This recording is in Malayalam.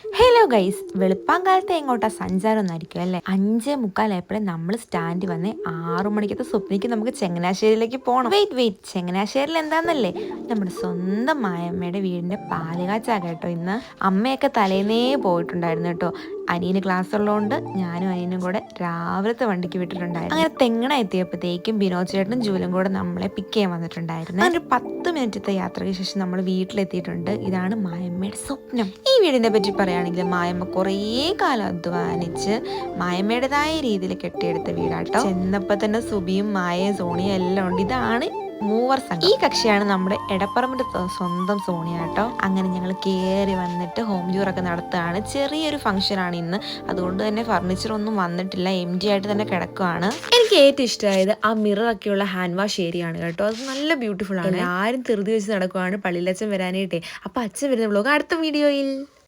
ഹലോ ഗൈസ്, വെളുപ്പാങ്കാലത്തെ എങ്ങോട്ടാ സഞ്ചാരം ഒന്നായിരിക്കും അല്ലേ? 5:45 നമ്മൾ സ്റ്റാൻഡ് വന്ന് 6 മണിക്കത്തെ സ്വപ്നയ്ക്ക് നമുക്ക് ചങ്ങനാശ്ശേരിയിലേക്ക് പോകണം. വെയിറ്റ്, ചങ്ങനാശ്ശേരിയിൽ എന്താന്നല്ലേ, നമ്മുടെ സ്വന്തം മായമ്മയുടെ വീടിന്റെ പാലുകാച്ചാ കേട്ടോ ഇന്ന്. അമ്മയൊക്കെ തലേന്നേ പോയിട്ടുണ്ടായിരുന്നു കേട്ടോ. അനിയന് ക്ലാസ് ഉള്ളതുകൊണ്ട് ഞാനും അനിയനും കൂടെ രാവിലത്തെ വണ്ടിക്ക് വിട്ടിട്ടുണ്ടായിരുന്നു. അങ്ങനെ തെങ്ങണ എത്തിയപ്പോഴത്തേക്കും ബിനോദ് ചേട്ടനും ജൂലും കൂടെ നമ്മളെ പിക്ക് ചെയ്യാൻ വന്നിട്ടുണ്ടായിരുന്നു. അങ്ങനെ ഒരു 10 മിനിറ്റത്തെ യാത്രയ്ക്ക് ശേഷം നമ്മൾ വീട്ടിലെത്തിയിട്ടുണ്ട്. ഇതാണ് മായമ്മയുടെ സ്വപ്നം. ഈ വീടിനെ പറ്റി പറയുകയാണെങ്കിൽ മായമ്മ കുറേ കാലം അധ്വാനിച്ച് മായമ്മയുടേതായ രീതിയിൽ കെട്ടിയെടുത്ത വീടാട്ടോ. ചെന്നപ്പോ തന്നെ സുബിയും മായയും സോണിയും എല്ലാം ഉണ്ട്. ഇതാണ് മൂവർ സംഘം. ഈ കക്ഷിയാണ് നമ്മുടെ എടപ്പറമ്പിന്റെ സ്വന്തം സോണിയ കേട്ടോ. അങ്ങനെ ഞങ്ങൾ കയറി വന്നിട്ട് ഹോം ടൂർ ഒക്കെ നടത്തുകയാണ്. ചെറിയൊരു ഫംഗ്ഷൻ ആണ് ഇന്ന്, അതുകൊണ്ട് തന്നെ ഫർണിച്ചർ ഒന്നും വന്നിട്ടില്ല, എംറ്റി ആയിട്ട് തന്നെ കിടക്കുകയാണ്. എനിക്ക് ഏറ്റവും ഇഷ്ടമായത് ആ മിറർ ഒക്കെയുള്ള ഹാൻഡ് വാഷ് ഏരിയ ആണ് കേട്ടോ. അത് നല്ല ബ്യൂട്ടിഫുൾ ആണ്. എല്ലാവരും ധൃതി വെച്ച് നടക്കുവാണ് പള്ളിയിലച്ഛൻ വരാനായിട്ടേ. അപ്പൊ അച്ഛൻ വരുന്ന വ്ലോഗ് അടുത്ത വീഡിയോയിൽ.